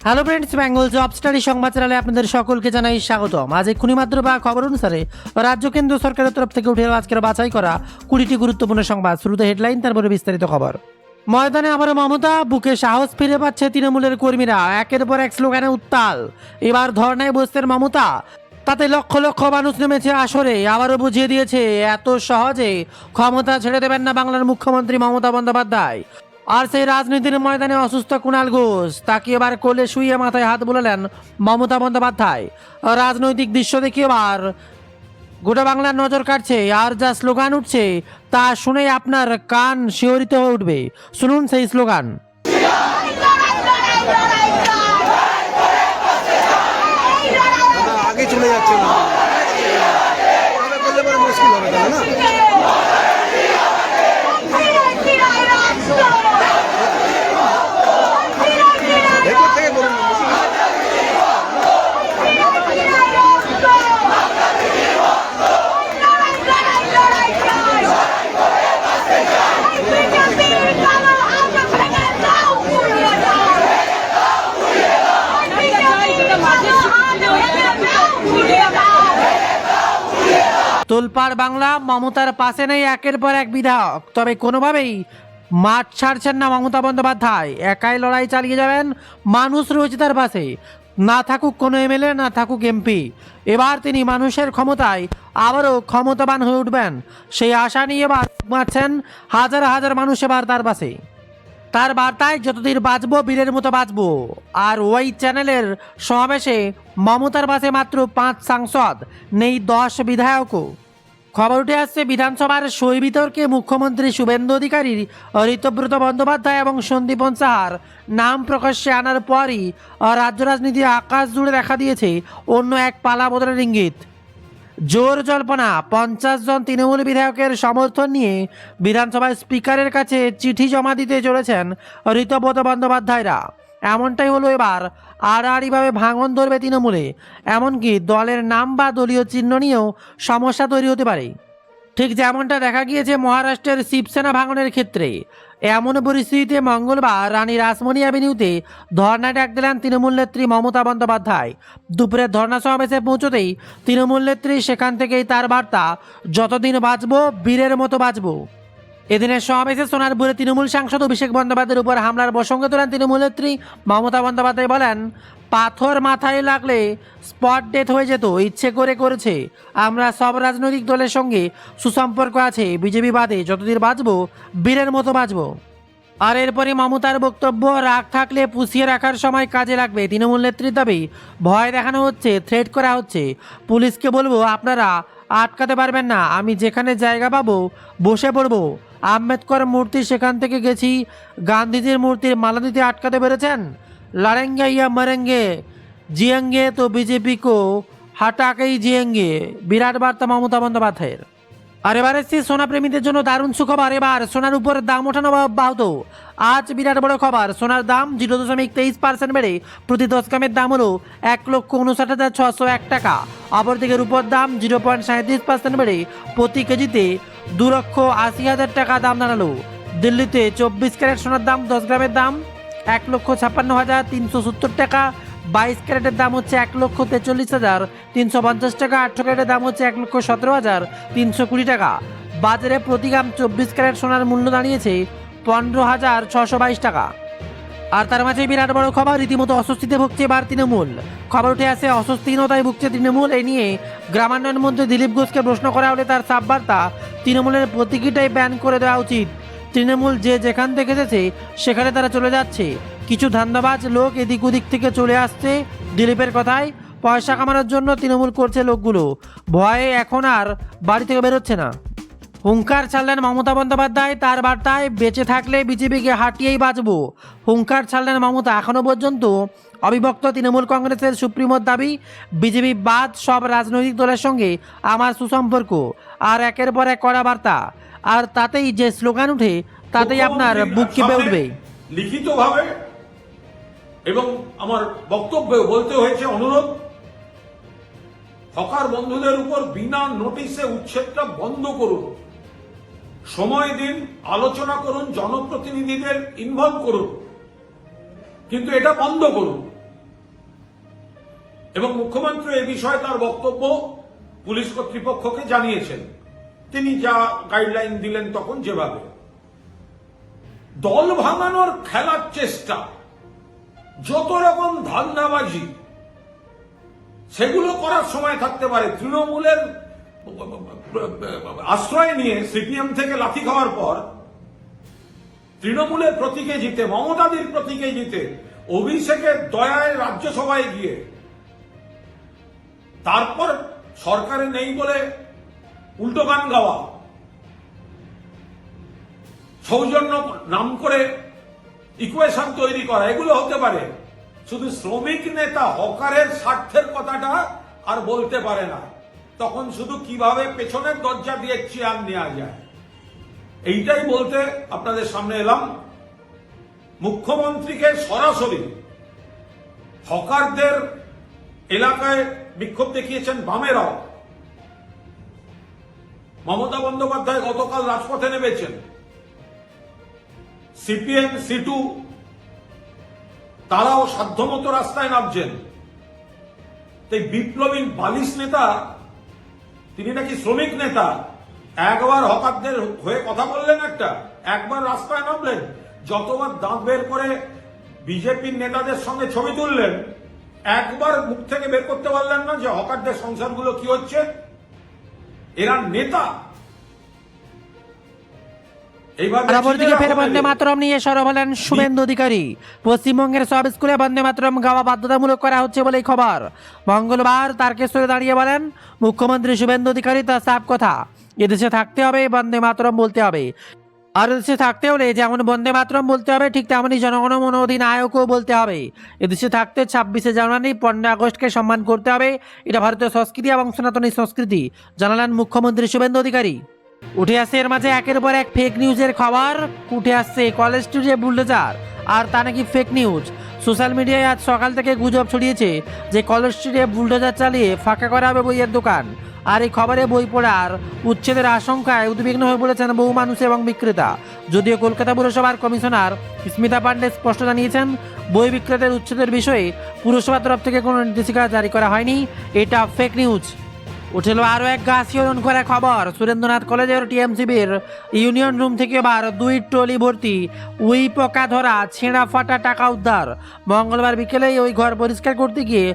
Hello friends, Bengal job study সংবাদ চ্যানেলে আপনাদের সকলকে জানাই স্বাগতম। আজ এক্ষুনি মাত্র বা খবর অনুসারে রাজ্য কেন্দ্র সরকারের তরফ থেকে উঠে এলো আজকের বাছাই করা 20টি গুরুত্বপূর্ণ সংবাদ। শুরুতে হেডলাইন, তারপরে বিস্তারিত খবর। ময়দানে আবারও মমতা, বুকে সাহস ফিরে পাচ্ছে তৃণমূলের কর্মীরা। একের পর এক স্লোগানে উত্তাল। এবার ধর্নায় বসছেন মমতা, তাতে লক্ষ লক্ষ মানুষ নেমেছে আসরে। আবারও বুঝিয়ে দিয়েছে এত সহজে ক্ষমতা ছেড়ে দেবেন না বাংলার মুখ্যমন্ত্রী মমতা বন্দ্যোপাধ্যায়। আর সেই রাজনীতির ময়দানে অসুস্থ কুণাল ঘোষ, তাকে এবার কোলে শুয়ে মাথায় হাত বুলালেন মমতা বন্দ্যোপাধ্যায়। রাজনৈতিক দৃশ্য দেখে এবার গোটা বাংলার নজর কাটছে, আর যা স্লোগান উঠছে তা শুনে আপনার কান শিহরিত হয়ে উঠবে। শুনুন সেই স্লোগান। আগে চলে যাচ্ছে না, করলে পরে মুশকিল হবে তাহলে না। ভেতর থেকে বলুন। তোলপাড় বাংলা, মমতার পাশে নেই একের পর এক বিধায়ক। তবে কোনোভাবেই মাঠ ছাড়ছেন না মমতা বন্দ্যোপাধ্যায়। একাই লড়াই চালিয়ে যাবেন, মানুষ রয়েছে তার পাশে। না থাকুক কোনো এমএলএ, না থাকুক এমপি, এবার তিনি মানুষের ক্ষমতায় আবারও ক্ষমতাবান হয়ে উঠবেন সেই আশা নিয়ে এবার মারছেন হাজার হাজার মানুষ এবার তার পাশে। তার বার্তায় যতদিন বাঁচবো বীরের মতো বাঁচবো। আর ওই চ্যানেলের সমাবেশে মমতার পাশে মাত্র 5 সাংসদ, নেই 10 বিধায়কও। খবর উঠে আসছে বিধানসভার সই বিতর্কে মুখ্যমন্ত্রী শুভেন্দু অধিকারী, ঋতব্রত বন্দ্যোপাধ্যায় এবং সন্দীপন সাহার নাম প্রকাশ্যে আনার পরই রাজ্য রাজনীতির আকাশ জুড়ে দেখা দিয়েছে অন্য এক পালা বদলের ইঙ্গিত। জোর জল্পনা, 50 জন তৃণমূল বিধায়কের সমর্থন নিয়ে বিধানসভার স্পিকারের কাছে চিঠি জমা দিতে চলেছেন ঋতব্রত বন্দ্যোপাধ্যায়রা। এমনটাই হলো এবার আড়াআড়িভাবে ভাঙন ধরবে তৃণমূলে। এমনকি দলের নাম বা দলীয় চিহ্ন নিয়েও সমস্যা তৈরি হতে পারে, ঠিক যেমনটা দেখা গিয়েছে মহারাষ্ট্রের শিবসেনা ভাঙনের ক্ষেত্রে। এমন পরিস্থিতিতে মঙ্গলবার রানী রাসমণি অ্যাভিনিউতে ধর্না ডাক দিলেন তৃণমূল নেত্রী মমতা বন্দ্যোপাধ্যায়। দুপুরে ধর্না সমাবেশে পৌঁছতেই তৃণমূল নেত্রী সেখান থেকেই তার বার্তা, যতদিন বাঁচবো বীরের মতো বাঁচবো। এদিনের সমাবেশে সোনারপুরে তৃণমূল সাংসদ অভিষেক বন্দ্যোপাধ্যায়ের উপর হামলার প্রসঙ্গে তোলেন তৃণমূল নেত্রী মমতা বন্দ্যোপাধ্যায়। বলেন, পাথর মাথায় লাগলে স্পট ডেথ হয়ে যেত, ইচ্ছে করে করেছে। আমরা সব রাজনৈতিক দলের সঙ্গে সুসম্পর্ক আছে, বিজেপি বাদে যতদিন বাঁচবো বীরের মতো বাঁচবো। আর এরপরে মমতার বক্তব্য, রাগ থাকলে পুষিয়ে রাখার সময় কাজে লাগবে। তৃণমূল নেত্রীর দাবি, ভয় দেখানো হচ্ছে, থ্রেট করা হচ্ছে। পুলিশকে বলবো, আপনারা আটকাতে পারবেন না, আমি যেখানে জায়গা পাবো বসে পড়বো। আম্বেদকর মূর্তি, সেখান থেকে গেছি। গান্ধীজির মূর্তির মালা দিতে আটকাতে পেরেছেন? লড়েঙ্গে ইয়া মরেঙ্গে, জিয়েঙ্গে তো বিজেপি কো হাটাকেই জিয়েঙ্গে। বিরাট বার্তা মমতা বন্দ্যোপাধ্যায়ের। আর এবার এসছি সোনাপ্রেমীদের জন্য দারুণ সুখবর। এবার সোনার উপর দাম ওঠানো অব্যাহত। আজ বিরাট বড় খবর, সোনার দাম 0.23% বেড়ে প্রতি 10 গ্রামের দাম হলো 1,59,601 টাকা। অপরদিকে রূপোর দাম 0.37% বেড়ে প্রতি কেজিতে 2,80,000 টাকা দাম দাঁড়ালো। দিল্লিতে 24 ক্যারেট সোনার দাম 10 গ্রামের দাম 1,56,370 টাকা। 22 ক্যারেটের দাম হচ্ছে 1,43,350 টাকা। 18 ক্যারেটের দাম হচ্ছে 1,17,320 টাকা। বাজারে প্রতি গ্রাম 24 ক্যারেট সোনার মূল্য দাঁড়িয়েছে 15,622 টাকা। আর তার মাঝে বিরাট বড় খবর, রীতিমতো অস্বস্তিতে ভুগছে এবার তৃণমূল। খবর উঠে আসে অস্বস্তিহীনতায় ভুগছে তৃণমূল। এই নিয়ে গ্রামান্বয়ন মন্ত্রী দিলীপ ঘোষকে প্রশ্ন করা হলে তার সাফ বার্তা, তৃণমূলের প্রতীকীটাই ব্যান করে দেওয়া উচিত। তৃণমূল যে যেখান থেকে এসেছে সেখানে তারা চলে যাচ্ছে। কিছু ধান্দাবাজ লোক এদিক ওদিক থেকে চলে আসছে। দিলীপের কথায়, পয়সা কামানোর জন্য তৃণমূল করছে লোকগুলো, ভয়ে এখন আর বাড়ি থেকে বেরোচ্ছে না। হুঙ্কার ছাড়লেন মমতা বন্দ্যোপাধ্যায়, তার বার্তায়, বেঁচে থাকলে বিজেপিকে হাঁটিয়েই বাঁচবো। হুঙ্কার ছাড়লেন মমতা। এখনও পর্যন্ত অবিভক্ত তৃণমূল কংগ্রেসের সুপ্রিমোর দাবি, বিজেপি বাদ সব রাজনৈতিক দলের সঙ্গে আমার সুসম্পর্ক। আর একের পর এক কড়া বার্তা, আর তাতেই যে স্লোগান উঠে তাতেই আপনার বুক কেঁপে উঠবে। লিখিতভাবে এবং আমার বক্তব্যে বলতে হয়েছে, অনুরোধ, হকার বন্ধুদের উপর বিনা নোটিশে উচ্ছেদটা বন্ধ করুন। সময় দিন, আলোচনা করুন, জনপ্রতিনিধিদের ইনভলভ করুন, কিন্তু এটা বন্ধ করুন। এবং মুখ্যমন্ত্রী এ বিষয়ে তার বক্তব্য পুলিশ কর্তৃপক্ষকে জানিয়েছেন। তিনি যা গাইডলাইন দিলেন তখন যেভাবে দল ভাঙানোর খেলার চেষ্টা, যত রকম ধান্দাবাজি, সেগুলো করার সময় থাকতে পারে। তৃণমূলের আশ্রয় নিয়ে সিপিএম থেকে লাথি খাওয়ার পর তৃণমূলের প্রতীকে জিতে, মমতাদির প্রতীকে জিতে, অভিষেকের দয়ায় রাজ্যসভায় গিয়ে তারপর সরকারে নেই বলে উল্টো গান গাওয়া, সৌজন্য নাম করে ইকুয়েশন তৈরি করা, এগুলো হতে পারে। শুধু শ্রমিক নেতা হকারের স্বার্থের কথাটা আর বলতে পারে না, তখন শুধু কিভাবে পেছনের দরজা দিয়ে চেয়ার নেওয়া যায়, এইটাই বলতে আপনাদের সামনে এলাম। মুখ্যমন্ত্রীকে সরাসরি হকারদের এলাকায় বিক্ষোভ দেখিয়েছেন বামেরাও। মমতা বন্দ্যোপাধ্যায় গতকাল রাজপথে নেমেছেন, সিপিএম সিটু তারাও সাধ্যমতো রাস্তায় নামছেন। তাই বিপ্লবী বালিশ নেতা, তিনি নাকি শ্রমিক নেতা, একবার হকারদের হয়ে কথা বললেন, একবার রাস্তায় নামলেন, যতবার দাঁত বের করে বিজেপির নেতাদের সঙ্গে ছবি তুললেন, একবার মুখ থেকে বের করতে পারলেন না যে হকারদের সংসারগুলো কি হচ্ছে। এরা নেতা। পরবর্তীকে ফের বন্দে মাতরম নিয়ে সরব হলেন শুভেন্দু অধিকারী। পশ্চিমবঙ্গের সব স্কুলে বন্দে মাতরম গাওয়া বাধ্যতামূলক করা হচ্ছে বলেই খবর। মঙ্গলবার তারকেশ্বরে দাঁড়িয়ে বলেন মুখ্যমন্ত্রী শুভেন্দু অধিকারী, তার সাফ কথা, এদেশে থাকতে হবে বন্দে মাতরম বলতে হবে। আর এদেশে থাকতে হলে যেমন বন্দে মাতরম বলতে হবে, ঠিক তেমনই জনগণমন অধিনায়কও বলতে হবে। এদেশে থাকতে 26শে জানুয়ারি 15 আগস্টকে সম্মান করতে হবে, এটা ভারতীয় সংস্কৃতি এবং সনাতনী সংস্কৃতি, জানালেন মুখ্যমন্ত্রী শুভেন্দু অধিকারী। উঠে আসছে এর মাঝে একের পর এক ফেক নিউজের খবর। উঠে আসছে কলেজ স্ট্রিটে বুলডোজার, আর তা নাকি ফেক নিউজ। সোশ্যাল মিডিয়ায় আজ সকাল থেকে গুজব ছড়িয়েছে যে কলেজ স্ট্রিটে বুলডোজার চালিয়ে ফাঁকা করা হবে বইয়ের দোকান। আর এই খবরে বই পড়ার উচ্ছেদের আশঙ্কায় উদ্বিগ্ন হয়ে পড়েছেন বহু মানুষ এবং বিক্রেতা। যদিও কলকাতা পুরসভার কমিশনার স্মিতা পান্ডে স্পষ্ট জানিয়েছেন, বই বিক্রেতাদের উচ্ছেদের বিষয়ে পুরসভার তরফ থেকে কোনো নির্দেশিকা জারি করা হয়নি, এটা ফেক নিউজ। উঠেল আরও এক গা শিহরণ করা খবর। সুরেন্দ্রনাথ কলেজের টিএমসিবির ইউনিয়ন রুম থেকে এবার 2 ট্রলি ভর্তি উই পোকা ধরা ছেঁড়া ফাটা টাকা উদ্ধার। মঙ্গলবার বিকেলেই ওই ঘর পরিষ্কার করতে গিয়ে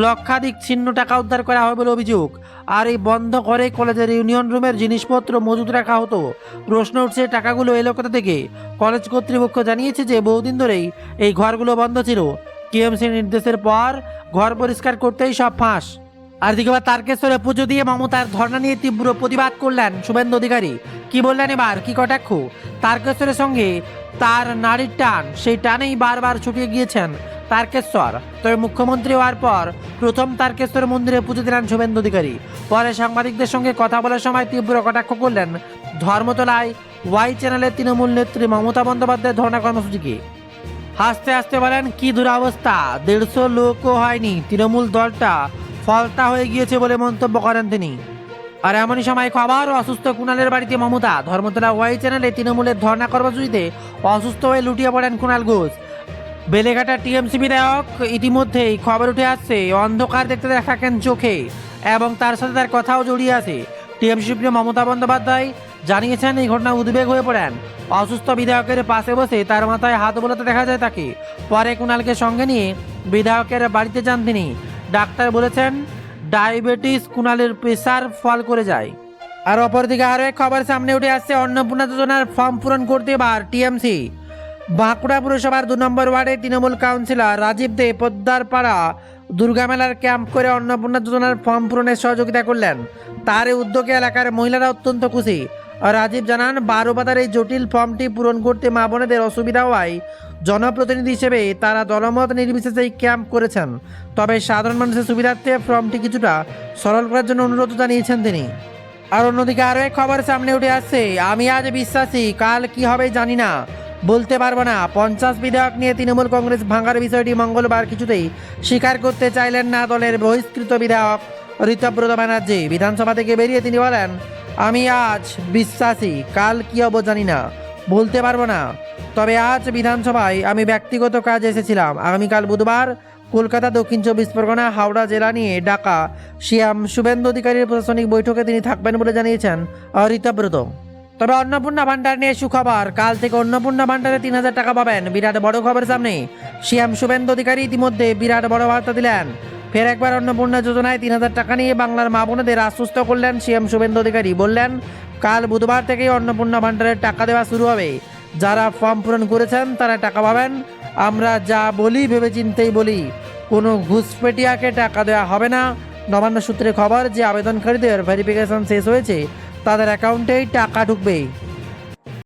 লক্ষাধিক ছিন্ন টাকা উদ্ধার করা হয় বলে অভিযোগ। আর এই বন্ধ করে কলেজের ইউনিয়ন রুমের জিনিসপত্র মজুত রাখা হতো। প্রশ্ন উঠছে, টাকাগুলো এলো কোথা থেকে? কলেজ কর্তৃপক্ষ জানিয়েছে যে বহুদিন ধরেই এই ঘরগুলো বন্ধ ছিল। টিএমসির নির্দেশের পর ঘর পরিষ্কার করতেই সব ফাঁস। আর দিকে তারকেশ্বরে পুজো দিয়ে মমতার ধর্ণা নিয়ে তীব্র প্রতিবাদ করলেন শুভেন্দু অধিকারী। কি বললেন এবার, কি কটাক্ষ! তারকেশ্বরের সঙ্গে তার নারীর টান, সেই টানেই বারবার ছুটিয়ে গিয়েছেন তারকেশ্বর। তবে মুখ্যমন্ত্রী হওয়ার পর প্রথম তারকেশ্বর মন্দিরে পুজো দিলেন শুভেন্দু অধিকারী। পরে সাংবাদিকদের সঙ্গে কথা বলার সময় তীব্র কটাক্ষ করলেন ধর্মতলায় ওয়াই চ্যানেলের তৃণমূল নেত্রী মমতা বন্দ্যোপাধ্যায়ের ধর্ণা কর্মসূচিকে। হাসতে হাসতে বলেন, কি দুরবস্থা, 150 লোকও হয়নি, তৃণমূল দলটা ফলতা হয়ে গিয়েছে বলে মন্তব্য করেন তিনি। আর এমনই সময় খবর, অসুস্থ কুণালের বাড়িতে মমতা। ধর্মতলা ওয়াই চ্যানেলে তৃণমূলের ধর্ণা কর্মসূচিতে অসুস্থ হয়ে লুটিয়ে পড়েন কুণাল ঘোষ, বেলেঘাটা টিএমসি বিধায়ক। ইতিমধ্যেই খবর উঠে আসছে, অন্ধকার দেখতে দেখাকেন চোখে, এবং তার সাথে তার কথাও জড়িয়ে আছে। টিএমসি সুপ্রিমো মমতা বন্দ্যোপাধ্যায় জানিয়েছেন, এই ঘটনা উদ্বেগ হয়ে পড়েন। অসুস্থ বিধায়কের পাশে বসে তার মাথায় হাত বোলাতে দেখা যায় তাকে। পরে কুণালকে সঙ্গে নিয়ে বিধায়কের বাড়িতে যান তিনি। ডাক্তার বলেছেন, ডায়াবেটিস কুণালের প্রেসার ফল করে যায়। আর অপরদিকে আরও এক খবর সামনে উঠে আসছে, অন্নপূর্ণা যোজনার ফর্ম পূরণ করতে এবার টিএমসি। বাঁকুড়া পুরসভার 2 নম্বর ওয়ার্ডে তৃণমূল কাউন্সিলর রাজীব দে পোদ্দারপাড়া দুর্গামেলার ক্যাম্প করে অন্নপূর্ণা যোজনার ফর্ম পূরণের সহযোগিতা করলেন। তার এই উদ্যোগে এলাকার মহিলারা অত্যন্ত খুশি। রাজীব জানান, 12 পাতার এই জটিল ফর্মটি পূরণ করতে মা বোনেদের অসুবিধা হওয়ায় জনপ্রতিনিধি হিসেবে তারা দলমত নির্বিশেষে এই ক্যাম্প করেছেন। তবে সাধারণ মানুষের সুবিধার্থে ফর্মটি কিছুটা সরল করার জন্য অনুরোধ জানিয়েছেন তিনি। আর অন্যদিকে আরও এক খবর সামনে উঠে আসছে, আমি আজ বিশ্বাসী, কাল কি হবে জানি না, বলতে পারবো না। 50 বিধায়ক নিয়ে তৃণমূল কংগ্রেস ভাঙার বিষয়টি মঙ্গলবার কিছুতেই স্বীকার করতে চাইলেন না দলের বহিষ্কৃত বিধায়ক ঋতব্রত ব্যানার্জি। বিধানসভা থেকে বেরিয়ে তিনি বলেন, আমি আজ বিশ্বাসী, কাল কি হবে জানি না, বলতে পারবো না। তবে আজ বিধানসভায় আমি ব্যক্তিগত কাজে এসেছিলাম। আগামীকাল বুধবার কলকাতা, দক্ষিণ চব্বিশ পরগনা, হাওড়া জেলা নিয়ে ডাকা সিএম শুভেন্দু অধিকারীর প্রশাসনিক বৈঠকে তিনি থাকবেন বলে জানিয়েছেন ঋতব্রত। তবে অন্নপূর্ণা ভান্ডার নিয়ে সুখবর, কাল থেকে অন্নপূর্ণা ভান্ডারে 3,000 টাকা পাবেন। বিরাট বড় খবর সামনে। সিএম শুভেন্দু অধিকারী ইতিমধ্যে বিরাট বড় বার্তা দিলেন। ফের একবার অন্নপূর্ণা যোজনায় 3,000 টাকা নিয়ে বাংলার মা বোনেদের আশ্বস্ত করলেন সিএম শুভেন্দু অধিকারী। বললেন, কাল বুধবার থেকেই অন্নপূর্ণা ভান্ডারের টাকা দেওয়া শুরু হবে। যারা ফর্ম পূরণ করেছেন তারা টাকা পাবেন। আমরা যা বলি ভেবেচিন্তেই বলি, কোনো ঘুষপেটিয়াকে টাকা দেওয়া হবে না। নবান্ন সূত্রে খবর যে আবেদনকারীদের ভেরিফিকেশন শেষ হয়েছে, তাদের অ্যাকাউন্টেই টাকা ঢুকবে।